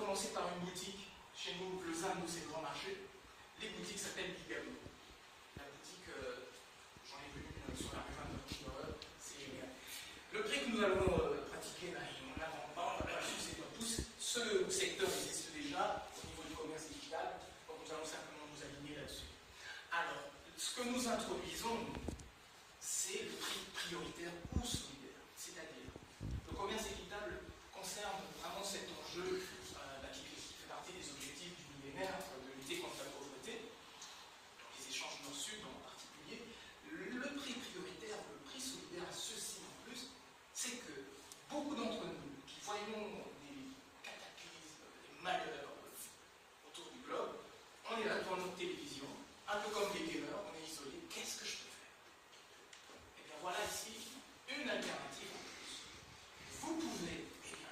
commencer par une boutique. Chez nous, Lausanne, nous, c'est le grand marché. Les boutiques s'appellent Bigamo. La boutique, j'en ai vu une sur la rue 29, c'est génial. Le prix que nous allons pratiquer, là, on ne l'apprend pas, on n'a pas su, c'est dans tous. Ce secteur existe déjà au niveau du commerce digital, donc nous allons simplement nous aligner là-dessus. Alors, ce que nous introduisons, c'est le prix prioritaire ou solidaire. C'est-à-dire, le commerce équitable concerne vraiment cet enjeu qui fait partie des objectifs du millénaire de lutter contre la pauvreté, les échanges nord-sud en particulier. Le prix prioritaire, le prix solidaire a ceci en plus, c'est que beaucoup d'entre nous qui voyons des cataclysmes, des malheurs autour du globe, on est là devant notre télévision, un peu comme les gamers, on est isolé, qu'est-ce que je peux faire? Et bien voilà ici une alternative en plus. Vous pouvez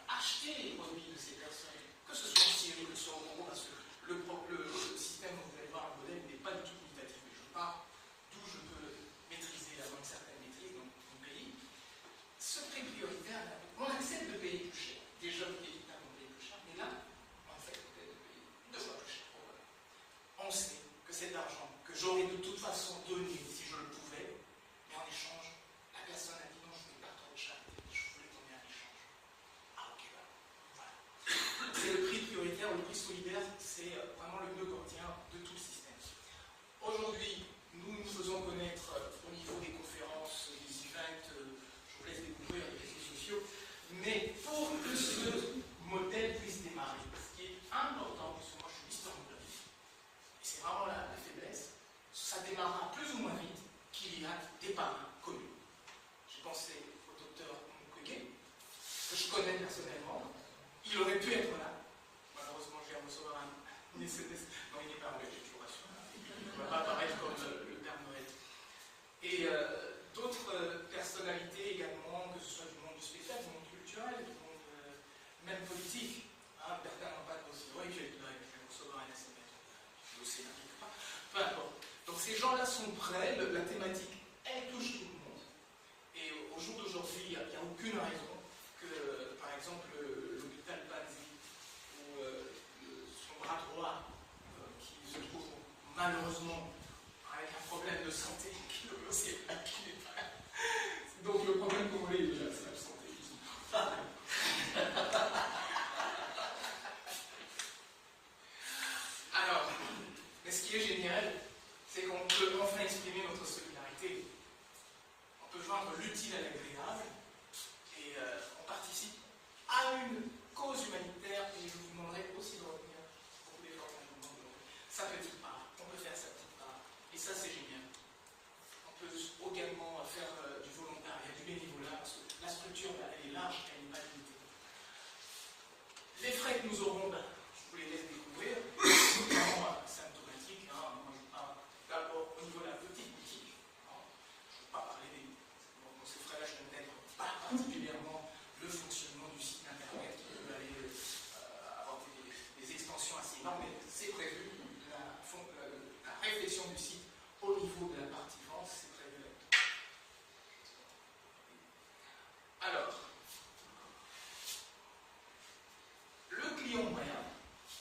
acheter les produits de ces personnes, que ce soit en Syrie, que ce soit au Congo, parce que le système, vous allez voir, le modèle n'est pas du tout qualitatif, mais je pars d'où je peux maîtriser, avoir une certaine maîtrise dans mon pays. Ce prix prioritaire, on accepte de payer plus cher. Déjà, évidemment, on paye plus cher, mais là, en fait, on paye 2 fois plus cher. On sait que c'est de l'argent que j'aurais de toute façon donné si je le pouvais, mais en échange, la personne a dit non, je ne veux pas trop de charité, je voulais donner un échange. Ah, ok, bah, voilà. C'est le prix prioritaire, le prix solidaire, c'est vraiment le nœud gordien de tout le système. Aujourd'hui, nous faisons connaître au niveau des conférences, des events, je vous laisse découvrir les réseaux sociaux, mais pour que ce modèle puisse démarrer, ce qui est important, parce que moi je suis historiographe, et c'est vraiment la faiblesse, ça démarrera plus ou moins vite qu'il y a des parrains connus. J'ai pensé au docteur Mukwege, que je connais personnellement, il aurait pu être là. Malheureusement, je viens de recevoir un SMS. Non, il n'est pas en Belgique, je vous rassure. Il ne va pas apparaître comme le Père Noël. Et d'autres personnalités également, que ce soit du monde du spectacle, du monde culturel, du monde même politique. Bertin Lampade aussi. Oui, je vais recevoir un SMS. Je sais, n'inquiète pas. Peu importe. Donc ces gens-là sont prêts, la thématique, elle touche tout le monde. Et au jour d'aujourd'hui, il n'y a aucune raison que, par exemple, l'hôpital Panzi ou son bras droit, qui se trouve malheureusement avec un problème de santé qui ne sait pas qui n'est pas. Donc le problème qu'on voulait déjà, c'est l'absentéisme. Alors, mais ce qui est génial, c'est qu'on peut enfin exprimer notre solidarité. On peut joindre l'utile à l'agréable et on participe à une cause humanitaire et je vous demanderai aussi de retenir beaucoup d'efforts dans le monde. Sa petite part, on peut faire sa petite part et ça c'est génial. On peut également faire du volontariat, du bénévolat parce que la structure elle est large, elle n'est pas limitée. Les frais que nous aurons, je vous les laisse découvrir, c'est vraiment symptomatique. Moi je parle d'abord au niveau de la petite boutique. Je ne veux pas parler des. Donc ces frais-là, je ne n'intègre pas particulièrement le fonctionnement du site internet qui peut aller avoir des extensions assez énormes, mais c'est prévu. La réflexion du site au niveau de la partie vente, c'est prévu. Alors, le client moyen,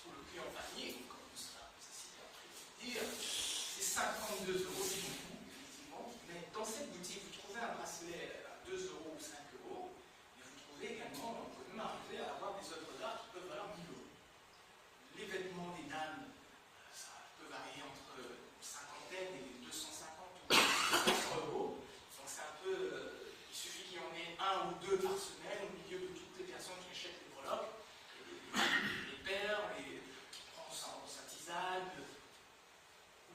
ou le client panier, comme ça c'est bien pris de dire, c'est 52 € si beaucoup, effectivement, mais dans cette boutique, vous trouvez un bracelet à 2 € ou 5 €, mais vous trouvez également, on peut même arriver à avoir des œuvres d'art qui peuvent valoir 1000 €. Les vêtements des dames, ça peut varier entre cinquantaine et 250 ou 500 €. Donc c'est un peu, il suffit qu'il y en ait un ou deux par semaine au milieu de toutes les personnes qui achètent les breloques, les perles, qui prennent sa tisane.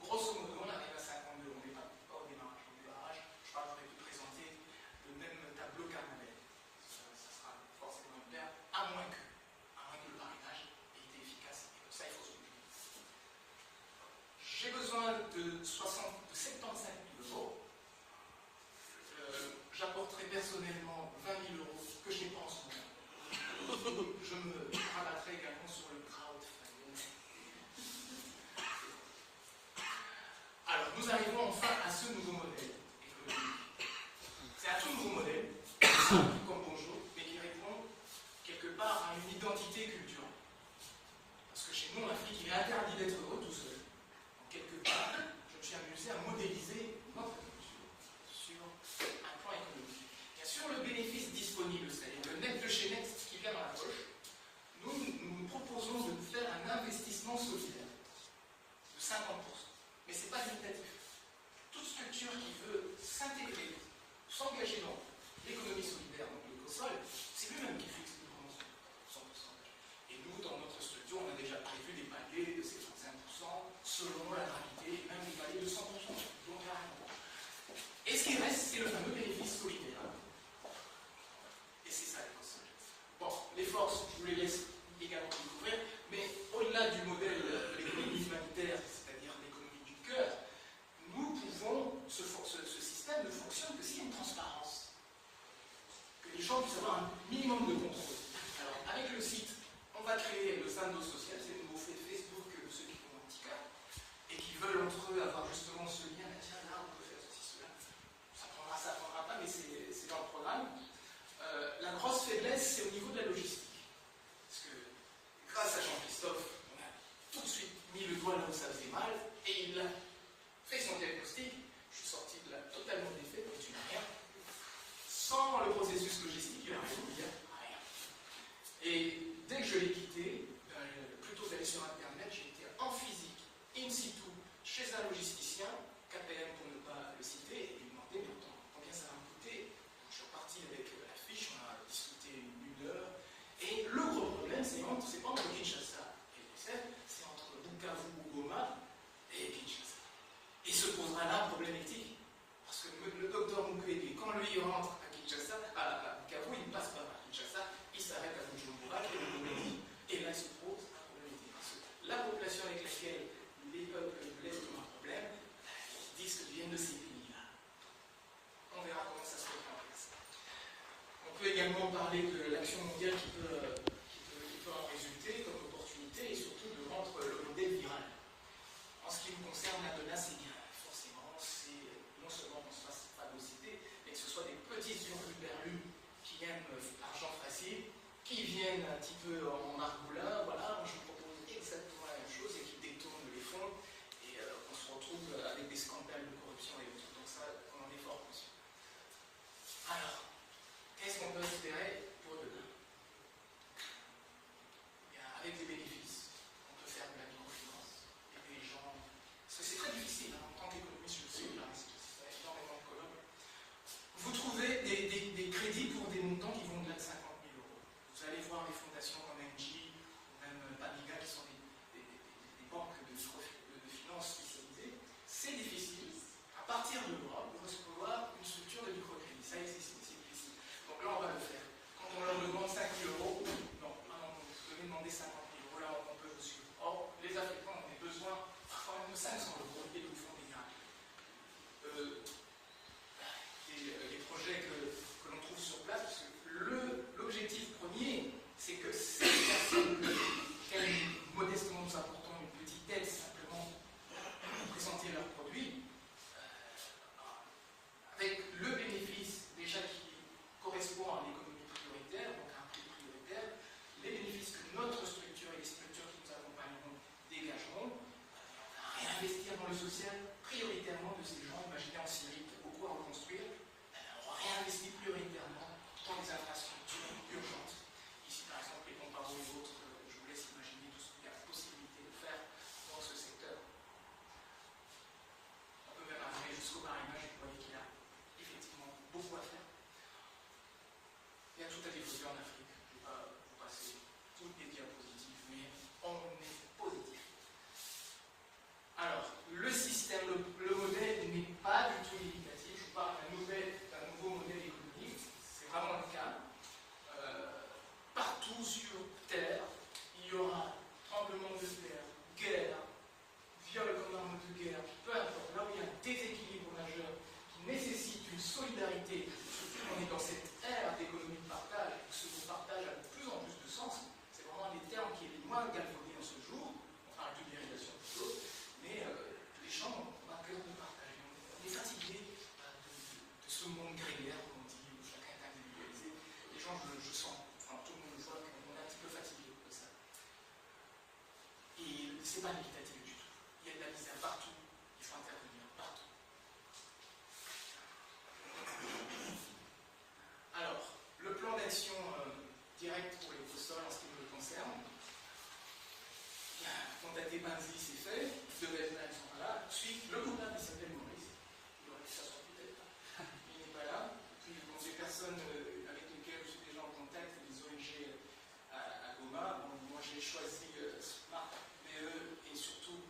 Grosso modo, on arrive à 52 €. On n'est pas au démarrage. Au démarrage, je crois que j'aurais pu présenter le même tableau qu'Arnabelle. Ça sera forcément une perte, à moins que le parrainage ait été efficace. Et comme ça, il faut se bouger. J'ai besoin de 75 000 €. J'apporterai personnellement 20 000 € que je n'ai pas en ce moment. Je me rabattrai également sur le crowdfunding. Alors, nous arrivons enfin à ce nouveau modèle économique. C'est un tout nouveau modèle, simple comme bonjour, mais qui répond quelque part à une identité culturelle. selon la gravité, même une vallée de 100%, donc carrément. Et ce qui reste, c'est le fameux bénéfice solidaire. Et c'est ça les forces. Bon, les forces, je vous les laisse également découvrir, mais au-delà du modèle de l'économie humanitaire, c'est-à-dire l'économie du cœur, nous pouvons, ce système ne fonctionne que s'il y a une transparence. Que les gens puissent avoir un minimum de contrôle. Alors, avec le site, on va créer le Zando social, c'est le nouveau fait Facebook de ceux qui font un petit cœur, et qui veulent entre eux avoir justement ce lien, tiens, là, on peut faire ceci, cela. Ça prendra pas, mais c'est dans le programme. La grosse faiblesse, c'est au niveau de la logistique. Parce que, grâce à Jean-Christophe, on a tout de suite mis le doigt là où ça faisait mal, et il a fait son diagnostic. Je suis sorti de là totalement défait, mais tu n'as rien. Sans le processus logistique, il n'a rien dit, rien. Et dès que je l'ai quitté, plutôt d'aller sur Internet, j'ai été en physique, in situ, chez un logisticien, KPM pour ne pas le citer, et lui demander mais combien ça va me coûter. Donc, je suis reparti avec la fiche, on a discuté une heure. Et le gros problème, c'est pas entre Kinshasa et Bruxelles, c'est entre Bukavu ou Goma et Kinshasa. Et se posera là un problème éthique. Parce que le docteur Mukwege, quand lui rentre à Kinshasa, à Bukavu, il ne passe pas par Kinshasa, il s'arrête à Bujumbura, qui est le Burundi. Et là, il se pose un problème éthique. Parce que la population avec laquelle les peuples de l'Est ont un problème, ils disent qu'ils viennent de ces pays-là. On verra comment ça se met en place. On peut également parler de l'action mondiale qui peut en résulter comme opportunité et surtout de rendre le modèle viral. En ce qui nous concerne, la menace est bien. Forcément, c'est non seulement qu'on se fasse phagocyter, mais que ce soit des petits hurluberlus qui aiment l'argent facile, qui viennent un petit peu en margoulin, voilà, je vous propose exactement la même chose et qui détournent les fonds et on se retrouve avec des scandales de corruption et autres. Donc ça, on en est fort conscient. Alors, qu'est-ce qu'on peut espérer pour demain? Bien, avec des bénéfices, on peut faire de la microfinance, aider les gens. Parce que c'est très difficile, hein, en tant qu'économiste, je le sais, là, c'est énormément de colonnes. Vous trouvez des crédits pour des montants qui vont au-delà de 50 000 euros. Vous allez voir des fondations comme NG ou même Pamiga qui sont des banques de finances spécialisées. C'est difficile, à partir de là, de recevoir une structure de microcrédit. Ça existe, c'est difficile. Donc là, on va le faire. Quand on leur demande 5 000 euros, non, vous devez demander 50 000 euros, là, on peut vous suivre. Or, les Africains ont des besoins, parfois même de 500 euros, et nous font des miracles. Les projets que l'on trouve sur place, parce que l'objectif premier, c'est que ces personnes qui modestement nous apportons une petite aide simplement pour présenter leurs produits, avec le bénéfice déjà qui correspond à l'économie prioritaire, donc à un prix prioritaire, les bénéfices que notre structure et les structures qui nous accompagneront dégageront, à réinvestir dans le social prioritairement de ces gens, imaginez en Syrie, qui a beaucoup à reconstruire, on va réinvestir prioritairement dans les infrastructures urgentes. Ici, par exemple, les pompes à eau et autres, je vous laisse imaginer tout ce qu'il y a la possibilité de faire dans ce secteur. On peut même arriver jusqu'au marinage, vous voyez qu'il y a effectivement beaucoup à faire. Il y a tout à développer en Afrique. Je ne vais pas vous passer toutes les diapositives, mais on est positif. Alors, le système, le modèle n'est pas du tout limitatif. Je vous parle d'un nouveau modèle économique. C'est vraiment le cas. Partout sur Terre, il y aura tremblement de terre, guerre, viol comme arme de guerre, peu importe. Là où il y a un déséquilibre majeur qui nécessite une solidarité, surtout on est dans cette ère d'économie de partage, et que ce mot partage a de plus en plus de sens. C'est vraiment un des termes qui est le moins galvaudé en ce jour. On parle d'ubérisation plutôt, mais les gens ont un cœur de partager. On est fatigué de ce monde grégaire, comme on dit, où chacun est individualisé. Les gens, je sens, enfin, tout le monde le voit, qu'on est un petit peu fatigué de ça. Et c'est pas limitatif du tout. Il y a de la misère partout, il faut intervenir partout. Alors, le plan d'action direct pour les sols en ce qui me concerne. Contacter Banzi, c'est fait. Ils devaient être là, ils sont pas là. Ensuite, le comptable, il s'appelle Maurice. Il aurait pu s'asseoir peut-être. Il n'est pas là. Puis, bon, des personnes avec lesquelles je suis déjà en contact, les ONG à Goma. Bon, moi, j'ai choisi Smart BE et surtout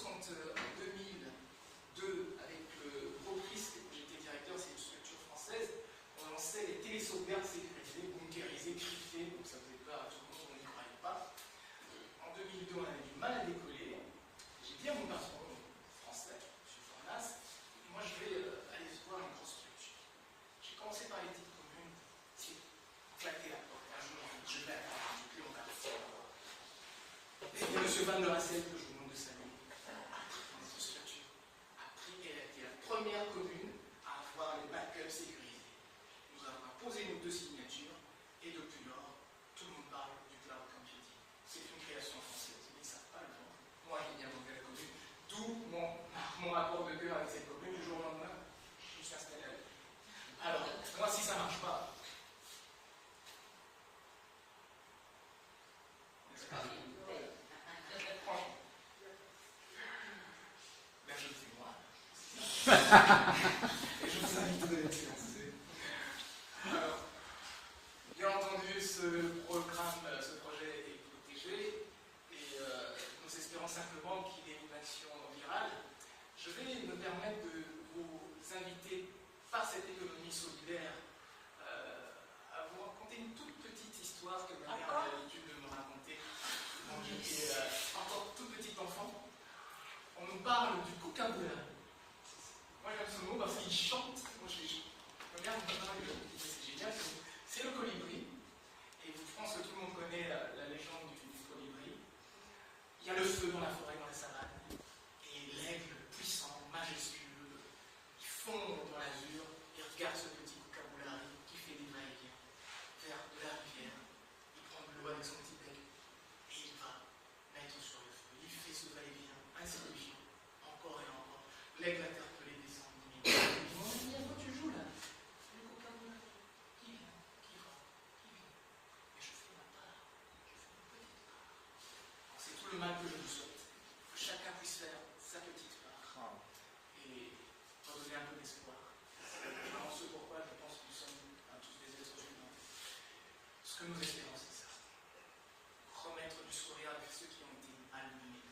chose quand en 2002, avec le groupe RISC, où j'étais directeur, c'est une structure française, on lançait les télésauvegardes sécurisées, bunkérisées, cryptées, donc ça faisait peur à tout le monde, on n'y croyait pas. En 2002, on avait du mal à décoller. J'ai dit à mon patron français, M. Fornas, moi je vais aller voir une grosse structure. J'ai commencé par les petites communes, c'est claquer la porte. Un jour, je vais attendre, je plus mon quartier. Et il y a M. Van der Hassel, que je vous demande de saluer, dans notre structure, elle a été la première commune à avoir les backups sécurisés. Nous avons posé nos 2 signatures, et depuis lors, tout le monde parle du cloud computing. C'est une création française, mais ils ne savent pas le vendre. Moi, j'ai bien monté la commune, d'où mon rapport de cœur avec cette commune. Du jour au lendemain, je me suis installé avec. Alors, moi, si ça ne marche pas, ben je le fais moi. Et je vous invite à l'exercer. Alors, bien entendu, ce programme, ce projet est protégé et nous espérons simplement qu'il ait une action virale. Je vais me permettre de vous inviter par cette économie solidaire à vous raconter une toute petite histoire que ma mère avait l'habitude de me raconter quand j'étais encore tout petit enfant. On nous parle du kookaburra. Moi j'aime ce mot parce qu'il chante. Moi, ma mère me parle de c'est génial. C'est le colibri. Et je pense que tout le monde connaît la légende du colibri. Il y a le feu dans la forêt, dans la savane. Et l'aigle puissant, majestueux, il fond dans l'azur et regarde ce petit kookaburra qui fait des va-et-vient vers de la rivière. Il prend de l'eau avec son petit bec et il va mettre sur le feu. Il fait ce va-et-vient insignifiant, encore et encore. L'aigle interpellé descend. Il dit, mon ami, à quoi tu joues là? Le kookaburra. Qui vient? Qui va? Qui vient? Et je fais ma part. Je fais ma petite part. C'est tout le mal que je vous souhaite. Que chacun puisse faire sa petite part. Et redonner un peu d'espoir. C'est vraiment ce pourquoi je pense que nous sommes tous des êtres humains. Ce que nous espérons, c'est ça. Remettre du sourire avec ceux qui ont été malmenés.